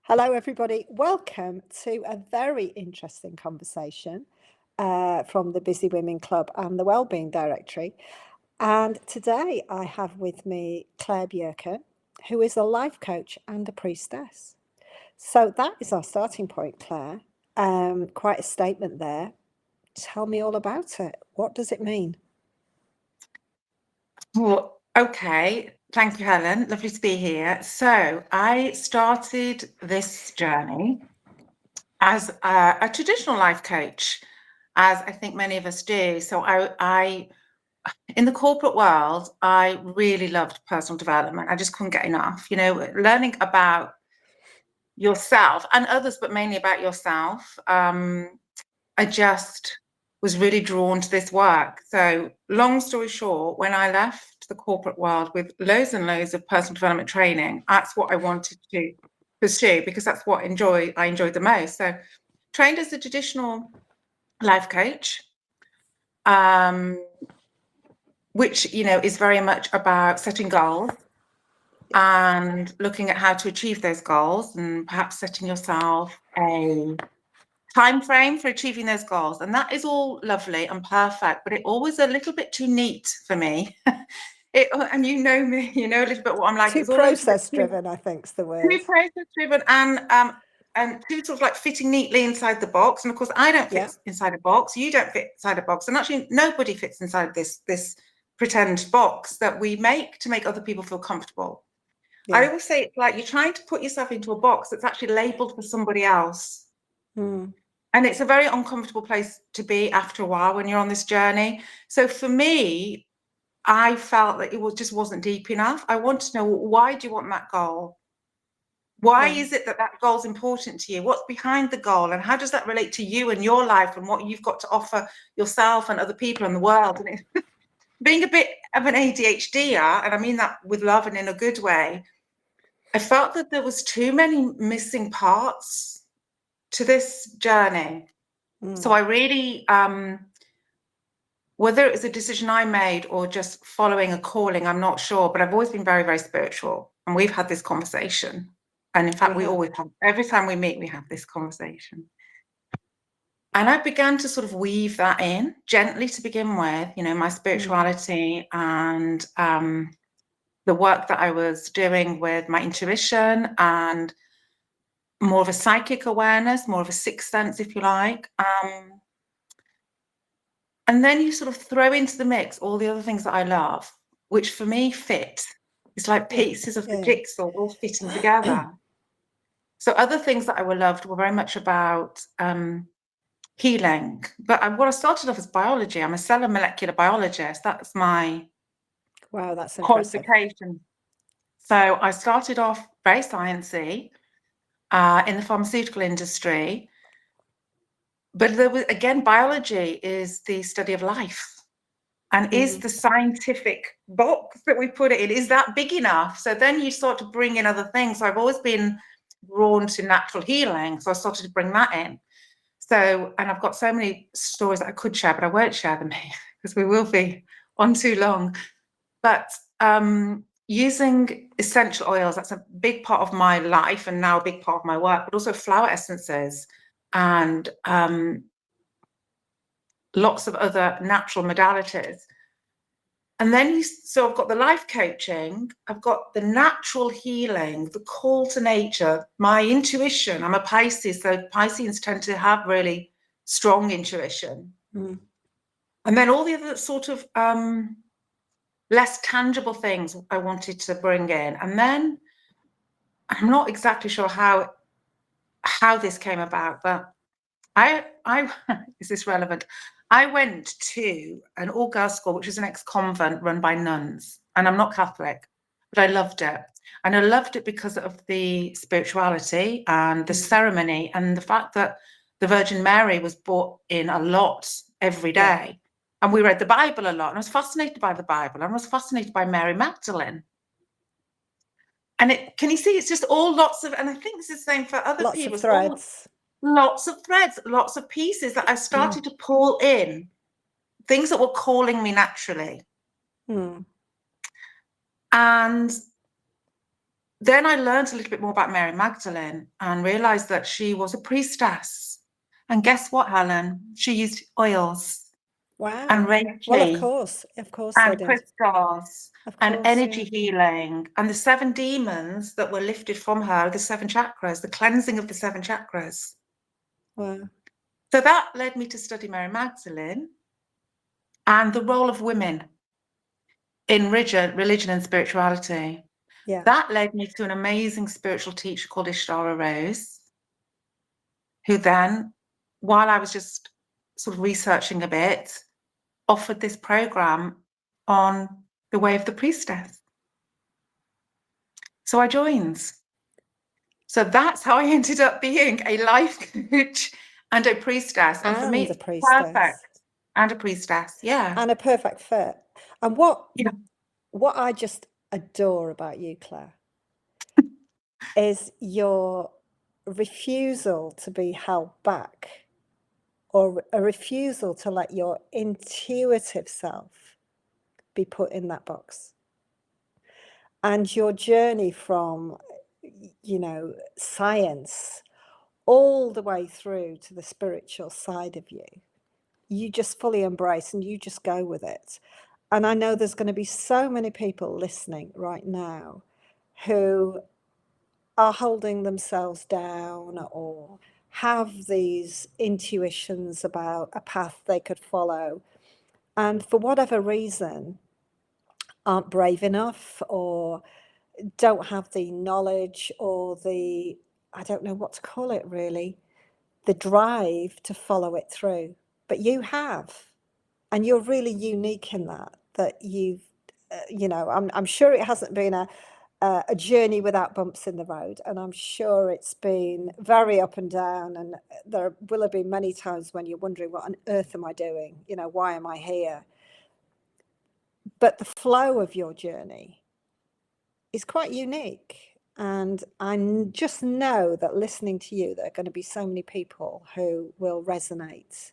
Hello, everybody. Welcome to a very interesting conversation from the Busy Women Club and the Wellbeing Directory. And today I have with me Claire Bjerkan, who is a life coach and a priestess. So that is our starting point, Claire. Quite a statement there. Tell me all about it. What does it mean? Well, okay. Thank you, Helen. Lovely to be here. So I started this journey as a traditional life coach, as I think many of us do. So I in the corporate world, I really loved personal development. I just couldn't get enough, learning about yourself and others, but mainly about yourself. I just was really drawn to this work. So long story short, when I left the corporate world with loads and loads of personal development training, that's what I wanted to pursue because that's what I enjoyed the most. So trained as a traditional life coach, which, is very much about setting goals and looking at how to achieve those goals and perhaps setting yourself a time frame for achieving those goals. And that is all lovely and perfect, but it always a little bit too neat for me. And you know me, you know a little bit what I'm like. Too process driven, I think is the word. Too process driven and too sort of like fitting neatly inside the box. And of course, I don't fit inside a box. You don't fit inside a box. And actually, nobody fits inside this pretend box that we make to make other people feel comfortable. Yeah. I always say it's like you're trying to put yourself into a box that's actually labeled for somebody else. Mm. And it's a very uncomfortable place to be after a while when you're on this journey. So for me, I felt that it just wasn't deep enough. I want to know, why do you want that goal? Why is it that goal is important to you? What's behind the goal? And how does that relate to you and your life and what you've got to offer yourself and other people in the world? And being a bit of an ADHDer, and I mean that with love and in a good way, I felt that there was too many missing parts to this journey. So I really, whether it was a decision I made or just following a calling, I'm not sure, but I've always been very, very spiritual. And we've had this conversation. And in fact, we always have, every time we meet, we have this conversation. And I began to sort of weave that in gently to begin with, my spirituality and the work that I was doing with my intuition and more of a psychic awareness, more of a sixth sense, if you like. And then you sort of throw into the mix all the other things that I love, which for me fit. It's like pieces of the jigsaw all fitting together. So other things that I loved were very much about healing. But what I started off as biology. I'm a cellular molecular biologist. That's my qualification. So I started off very sciencey in the pharmaceutical industry. But there was, again, biology is the study of life. And is the scientific box that we put it in, is that big enough? So then you start to bring in other things. So I've always been drawn to natural healing. So I started to bring that in. So, and I've got so many stories that I could share, but I won't share them here because we will be on too long. But using essential oils, that's a big part of my life and now a big part of my work, but also flower essences and lots of other natural modalities. And then so I've got the life coaching, I've got the natural healing, the call to nature, my intuition. I'm a Pisces, so Pisceans tend to have really strong intuition. And then all the other sort of less tangible things I wanted to bring in. And then I'm not exactly sure how this came about, but I is this relevant? I went to an all-girls school, which is an ex-convent run by nuns, and I'm not Catholic, but I loved it. And I loved it because of the spirituality and the ceremony and the fact that the Virgin Mary was brought in a lot every day. Yeah. And we read the Bible a lot, and I was fascinated by the Bible, and I was fascinated by Mary Magdalene. And can you see, it's just all lots of, and I think this is the same for other people. Lots of threads. Lots of threads, lots of pieces that I started to pull in, things that were calling me naturally. And then I learned a little bit more about Mary Magdalene and realized that she was a priestess. And guess what, Helen? She used oils and Wow. Well, Reiki of course they and did. crystals Of and course, energy yeah. healing. And the 7 demons that were lifted from her, the 7 chakras, the cleansing of the 7 chakras. Wow. So that led me to study Mary Magdalene and the role of women in religion and spirituality. Yeah. That led me to an amazing spiritual teacher called Ishtara Rose, who then, while I was just sort of researching a bit, offered this program on the way of the priestess. So I joined. So that's how I ended up being a life coach and a priestess. And for me, And a it's priestess. perfect. And a priestess, yeah. And a perfect fit. And Yeah. what I just adore about you, Claire, is your refusal to be held back, or a refusal to let your intuitive self be put in that box. And your journey from, science all the way through to the spiritual side of you just fully embrace and you just go with it. And I know there's going to be so many people listening right now who are holding themselves down or have these intuitions about a path they could follow, and for whatever reason aren't brave enough or don't have the knowledge or the, I don't know what to call it really, the drive to follow it through. But you have, and you're really unique in that you've, I'm sure it hasn't been a journey without bumps in the road, and I'm sure it's been very up and down, and there will have been many times when you're wondering, what on earth am I doing? Why am I here? But the flow of your journey is quite unique. And I just know that listening to you, there are going to be so many people who will resonate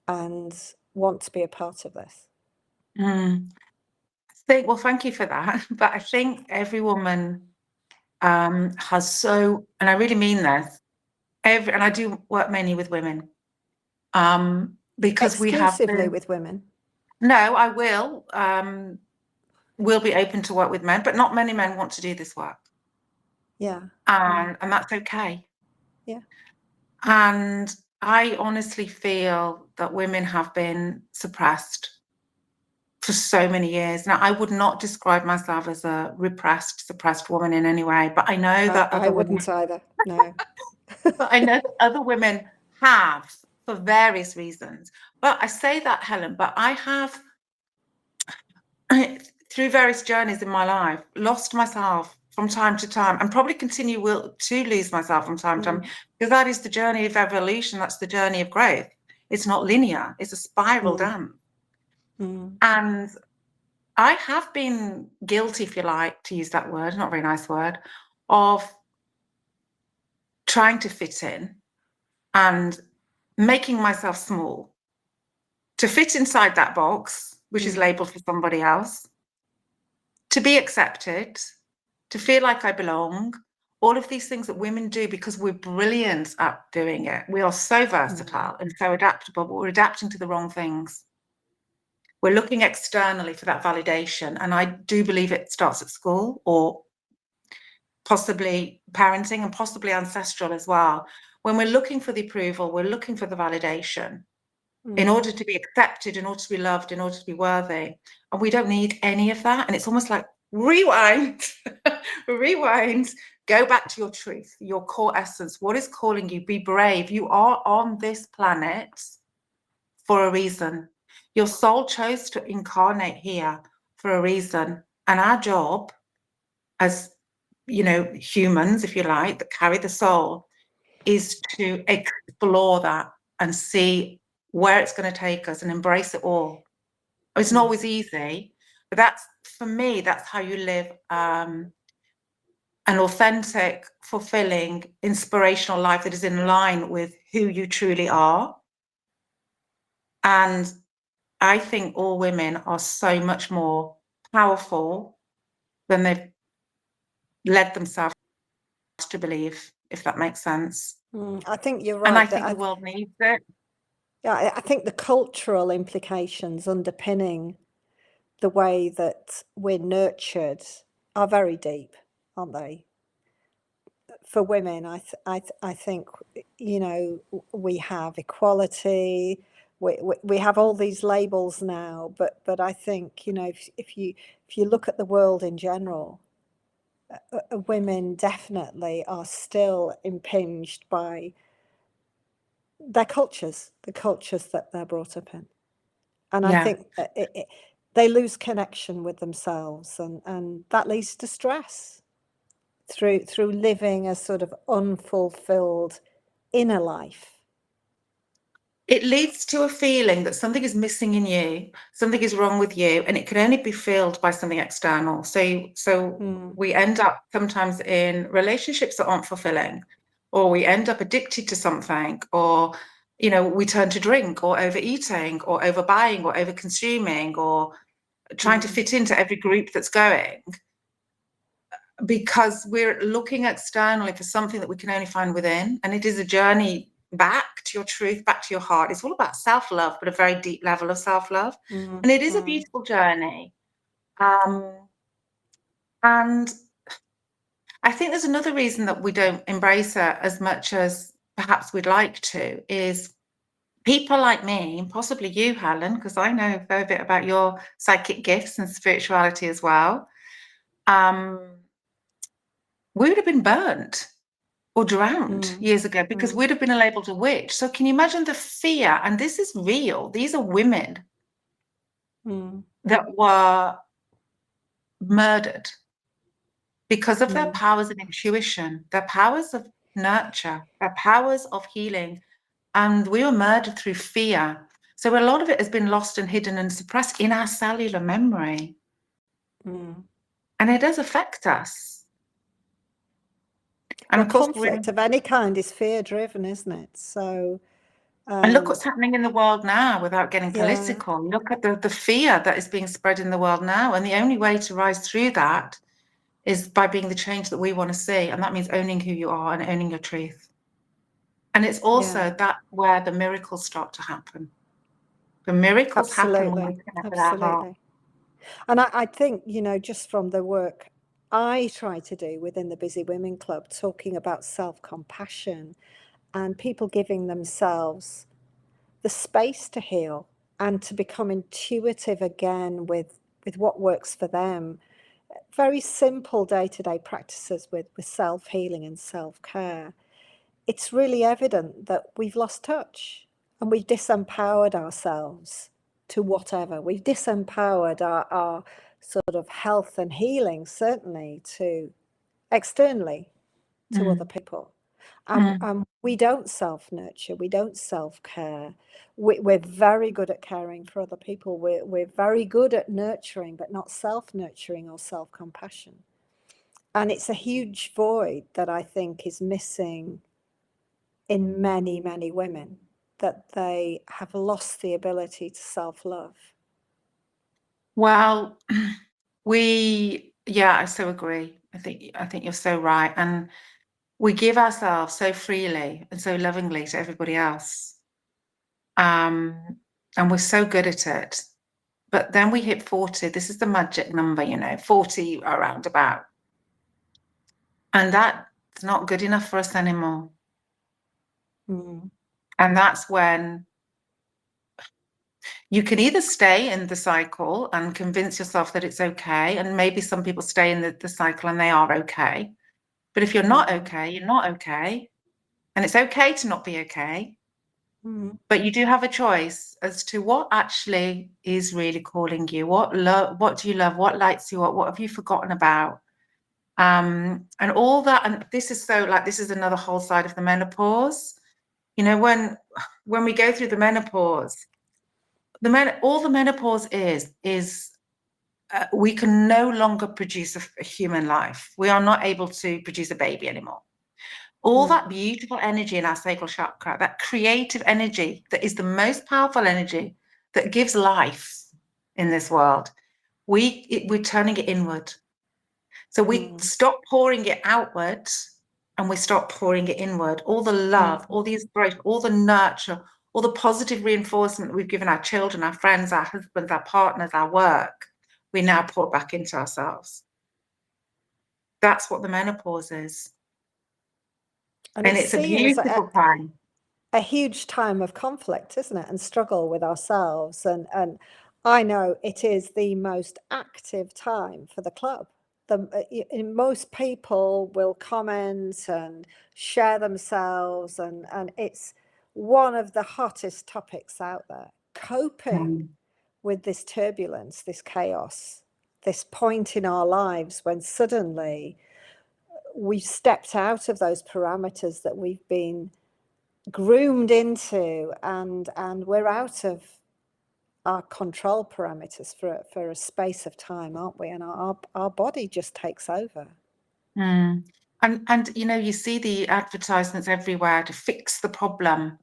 and want to be a part of this. Well, thank you for that. But I think every woman has so, and I really mean this, and I do work mainly with women, because we have Exclusively with women. No, I will be open to work with men, but not many men want to do this work. Yeah. And that's okay. Yeah. And I honestly feel that women have been suppressed for so many years. Now, I would not describe myself as a suppressed woman in any way, but I know that I wouldn't either. No. but I know that other women have for various reasons. But I say that, Helen, but I have, through various journeys in my life, lost myself from time to time, and probably continue to lose myself from time to time, because that is the journey of evolution. That's the journey of growth. It's not linear. It's a spiral dance. And I have been guilty, if you like, to use that word, not a very nice word, of trying to fit in and making myself small to fit inside that box, which is labeled for somebody else, to be accepted, to feel like I belong, all of these things that women do because we're brilliant at doing it. We are so versatile and so adaptable, but we're adapting to the wrong things. We're looking externally for that validation. And I do believe it starts at school, or possibly parenting, and possibly ancestral as well. When we're looking for the approval, we're looking for the validation in order to be accepted, in order to be loved, in order to be worthy. And we don't need any of that. And it's almost like rewind, rewind, go back to your truth, your core essence. What is calling you? Be brave. You are on this planet for a reason. Your soul chose to incarnate here for a reason. And our job as, humans, if you like, that carry the soul, is to explore that and see where it's going to take us and embrace it all. It's not always easy, but that's, for me, that's how you live an authentic, fulfilling, inspirational life that is in line with who you truly are. And I think all women are so much more powerful than they've led themselves to believe, if that makes sense. I think you're And I right. think the world needs it. Yeah, I think the cultural implications underpinning the way that we're nurtured are very deep, aren't they? For women, I think, you know, we have equality, we have all these labels now, but I think, you know, if you look at the world in general, women definitely are still impinged by their cultures, the cultures that they're brought up in. And I Yeah. think they lose connection with themselves, and that leads to stress through living a sort of unfulfilled inner life. It leads to a feeling that something is missing in you, something is wrong with you, and it can only be filled by something external. So we end up sometimes in relationships that aren't fulfilling, or we end up addicted to something, or, you know, we turn to drink or overeating or overbuying or overconsuming or trying to fit into every group that's going, because we're looking externally for something that we can only find within. And it is a journey back to your truth, back to your heart. It's all about self-love, but a very deep level of self-love. And it is a beautiful journey. And I think there's another reason that we don't embrace it as much as perhaps we'd like to, is people like me, and possibly you, Helen, because I know a fair bit about your psychic gifts and spirituality as well. We would have been burnt or drowned years ago because we'd have been labeled a witch. So can you imagine the fear? And this is real. These are women that were murdered because of their powers of intuition, their powers of nurture, their powers of healing. And we were murdered through fear. So a lot of it has been lost and hidden and suppressed in our cellular memory. And it does affect us. And Well, of course, conflict of any kind is fear-driven, isn't it? So, and look what's happening in the world now, without getting political. Yeah. Look at the fear that is being spread in the world now. And the only way to rise through that is by being the change that we want to see. And that means owning who you are and owning your truth. And it's also that where the miracles start to happen. The miracles happen when we connect with our heart. And I think, you know, just from the work I try to do within the Busy Women Club, talking about self-compassion and people giving themselves the space to heal and to become intuitive again with what works for them. Very simple day-to-day practices with self-healing and self-care. It's really evident that we've lost touch and we've disempowered ourselves to whatever. We've disempowered our sort of health and healing, certainly, to externally to other people. And we don't self-nurture, we don't self-care. We're very good at caring for other people. We're very good at nurturing, but not self-nurturing or self-compassion. And it's a huge void that I think is missing in many, many women, that they have lost the ability to self-love. Well, I so agree. I think you're so right. And we give ourselves so freely and so lovingly to everybody else. And we're so good at it. But then we hit 40. This is the magic number, you know, 40 around about. And that's not good enough for us anymore. And that's when you can either stay in the cycle and convince yourself that it's okay. And maybe some people stay in the cycle and they are okay. But if you're not okay, you're not okay. And it's okay to not be okay. But you do have a choice as to what actually is really calling you. What do you love? What lights you up? What have you forgotten about? And all that. And this is this is another whole side of the menopause. You know, when we go through the menopause, all the menopause is we can no longer produce a human life. We are not able to produce a baby anymore. All that beautiful energy in our sacral chakra, that creative energy that is the most powerful energy that gives life in this world, we're turning it inward. So we stop pouring it outward and we stop pouring it inward. All the love, all the inspiration, all the nurture, all the positive reinforcement that we've given our children, our friends, our husbands, our partners, our work, we now pour back into ourselves. That's what the menopause is. And It's a beautiful time. A huge time of conflict, isn't it? And struggle with ourselves. And I know it is the most active time for the club. Most people will comment and share themselves, and it's one of the hottest topics out there. Coping with this turbulence, this chaos, this point in our lives when suddenly we've stepped out of those parameters that we've been groomed into, and we're out of our control parameters for a space of time, aren't we? And our body just takes over. And you know, you see the advertisements everywhere to fix the problem.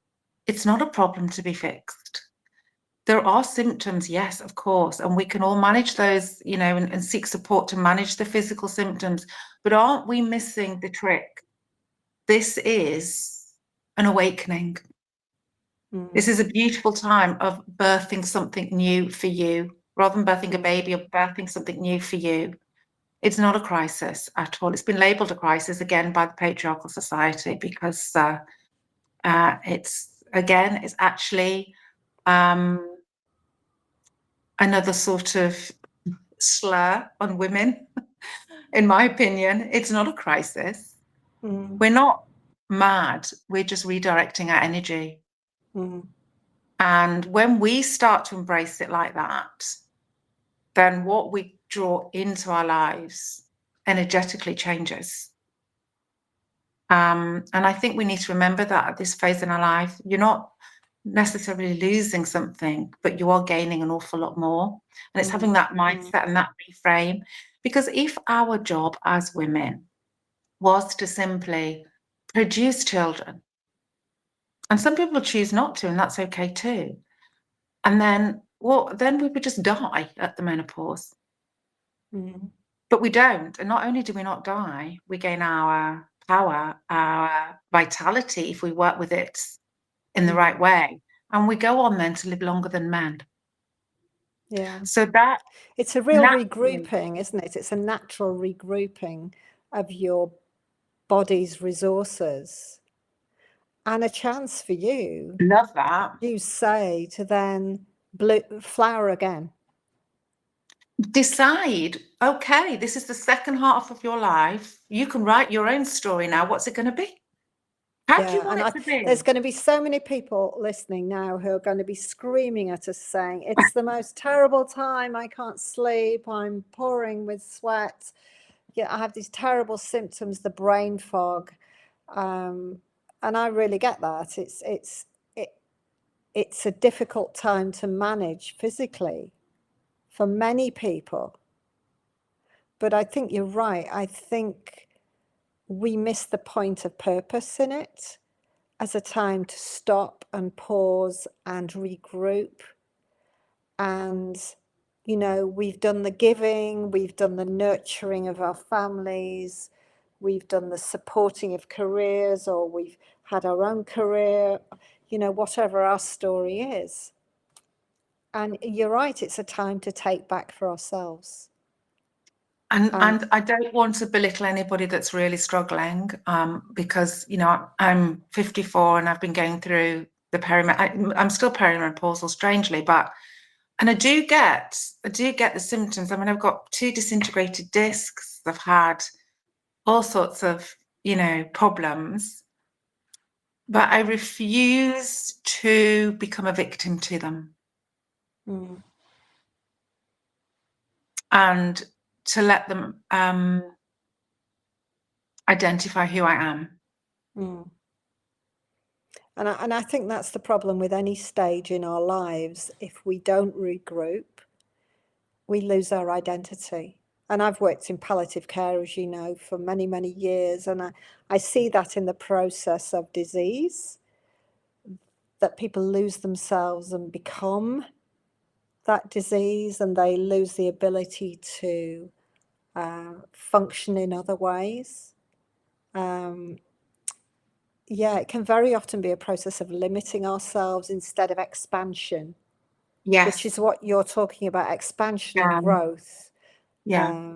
It's not a problem to be fixed. There are symptoms, yes, of course, and we can all manage those, you know, and seek support to manage the physical symptoms. But aren't we missing the trick? This is an awakening. This is a beautiful time of birthing something new for you, rather than birthing a baby or birthing something new for you. It's not a crisis at all. It's been labelled a crisis again by the patriarchal society because it's actually another sort of slur on women. In my opinion, it's not a crisis. We're not mad. We're just redirecting our energy. And when we start to embrace it like that, then what we draw into our lives energetically changes. And I think we need to remember that at this phase in our life, you're not necessarily losing something, but you are gaining an awful lot more. And it's having that mindset and that reframe. Because if our job as women was to simply produce children, and some people choose not to, and that's okay too, and then we would just die at the menopause. But we don't. And not only do we not die, we gain our power, our vitality if we work with it in the right way. And we go on then to live longer than men. Yeah. So that it's a real regrouping, isn't it? It's a natural regrouping of your body's resources, and a chance for you, love that, you say, to then flower again. Decide, okay, this is the second half of your life. You can write your own story now. What's it going to be? How do you want it to be? There's going to be so many people listening now who are going to be screaming at us saying, it's the most terrible time. I can't sleep. I'm pouring with sweat. Yeah, I have these terrible symptoms, the brain fog. And I really get that. It's a difficult time to manage physically for many people. But I think you're right. I think we miss the point of purpose in it as a time to stop and pause and regroup. And, you know, we've done the giving, we've done the nurturing of our families, we've done the supporting of careers, or we've had our own career, you know, whatever our story is. And you're right, it's a time to take back for ourselves. And I don't want to belittle anybody that's really struggling, because, you know, I'm 54 and I've been going through the I'm still perimenopausal, strangely, and I do get the symptoms. I mean, I've got 2 disintegrated discs. I've had all sorts of, you know, problems, but I refuse to become a victim to them. And to let them identify who I am. And I think that's the problem with any stage in our lives. If we don't regroup, we lose our identity. And I've worked in palliative care, as you know, for many, many years. And I see that in the process of disease, that people lose themselves and become that disease, and they lose the ability to function in other ways. Yeah, it can very often be a process of limiting ourselves instead of expansion, which is Yes. what you're talking about, expansion and Yeah. growth. Yeah.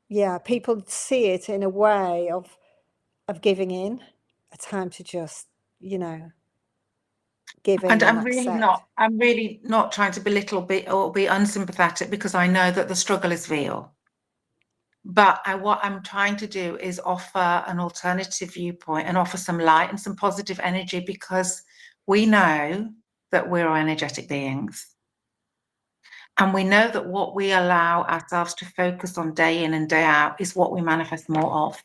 Yeah, people see it in a way of giving in, a time to just, give in And and accept. I'm really not trying to belittle or be unsympathetic, because I know that the struggle is real. But what I'm trying to do is offer an alternative viewpoint and offer some light and some positive energy, because we know that we're energetic beings. And we know that what we allow ourselves to focus on day in and day out is what we manifest more of.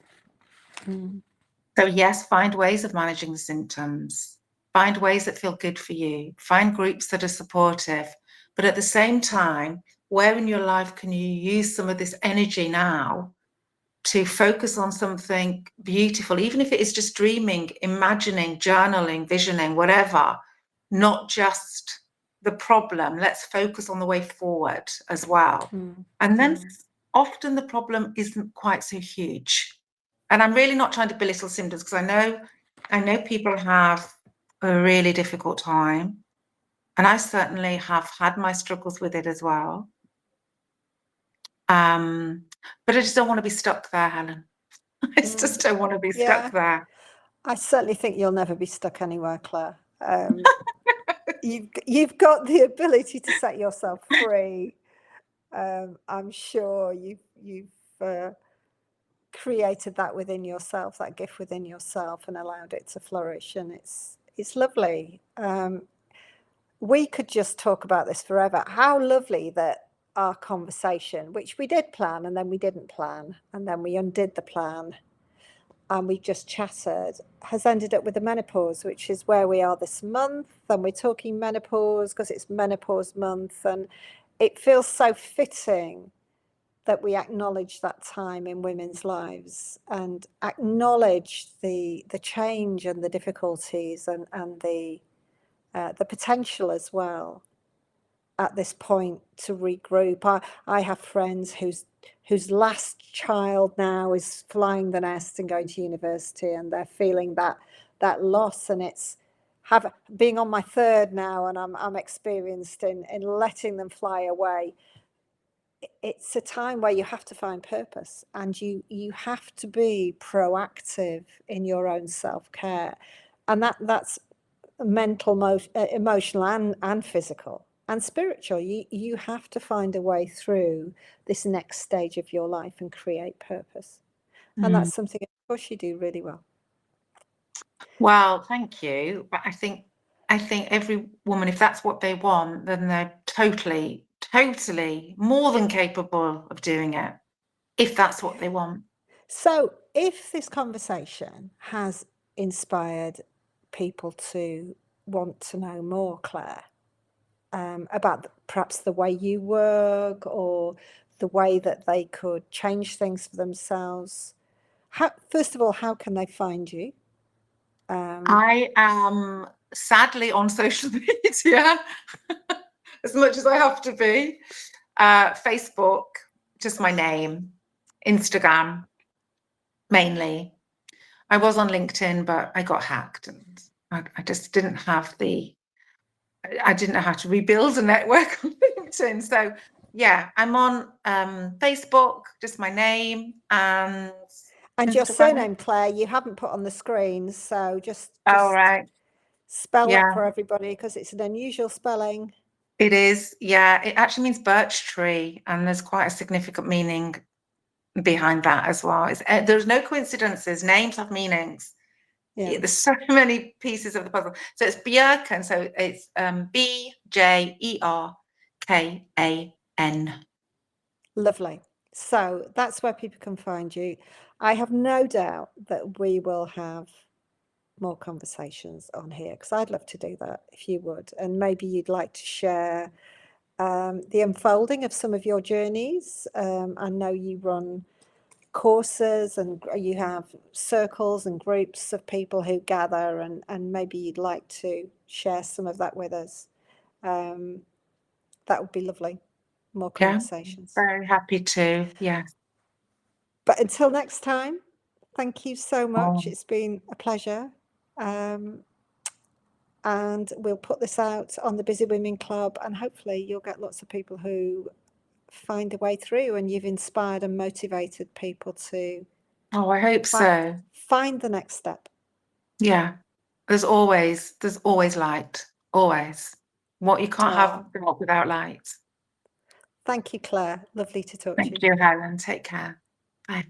So yes, find ways of managing the symptoms, find ways that feel good for you, find groups that are supportive. But at the same time, where in your life can you use some of this energy now to focus on something beautiful, even if it is just dreaming, imagining, journaling, visioning, whatever, not just the problem. Let's focus on the way forward as well. And then often the problem isn't quite so huge. And I'm really not trying to belittle symptoms, because I know people have a really difficult time. And I certainly have had my struggles with it as well. But I just don't want to be stuck there, Helen. I just don't want to be stuck there. I certainly think you'll never be stuck anywhere, Claire. You've got the ability to set yourself free. I'm sure you've created that within yourself, that gift within yourself, and allowed it to flourish, and it's lovely. We could just talk about this forever. How lovely that our conversation, which we did plan and then we didn't plan, and then we undid the plan, and we just chatted, has ended up with the menopause, which is where we are this month. And we're talking menopause because it's menopause month, and it feels so fitting that we acknowledge that time in women's lives and acknowledge the change and the difficulties and the potential as well at this point to regroup. I have friends whose last child now is flying the nest and going to university, and they're feeling that loss, and it's being on my third now, and I'm experienced in letting them fly away. It's a time where you have to find purpose, and you have to be proactive in your own self-care, and that's mental, emotional, and physical and spiritual. You have to find a way through this next stage of your life and create purpose. And that's something, of course, you do really well. Well, thank you. But I think every woman, if that's what they want, then they're totally more than capable of doing it, if that's what they want. So if this conversation has inspired people to want to know more, Claire, about perhaps the way you work or the way that they could change things for themselves, first of all, how can they find you? I am sadly on social media as much as I have to be. Facebook, just my name. Instagram, mainly. I was on LinkedIn, but I got hacked, and I just didn't have I didn't know how to rebuild a network on LinkedIn. So yeah, I'm on Facebook, just my name, and your Instagram. surname, Claire, you haven't put on the screen, so just right. spell that for everybody, because it's an unusual spelling. It is, yeah. It actually means birch tree, and there's quite a significant meaning behind that as well. There's no coincidences. Names have meanings. Yeah. There's so many pieces of the puzzle. So it's Bjerkan. So it's Bjerkan. Lovely. So that's where people can find you. I have no doubt that we will have more conversations on here, because I'd love to do that if you would. And maybe you'd like to share the unfolding of some of your journeys. I know you run courses and you have circles and groups of people who gather, and maybe you'd like to share some of that with us. That would be lovely. More conversations. Yeah, very happy to. Yes. But until next time, thank you so much. Oh. It's been a pleasure. And we'll put this out on the Busy Women Club, and hopefully you'll get lots of people who find a way through, and you've inspired and motivated people to Oh, I hope so. find the next step. Yeah. There's always light. Always. What you can't have without light. Thank you, Claire. Lovely to talk to you. Thank you, Helen. Take care. Bye.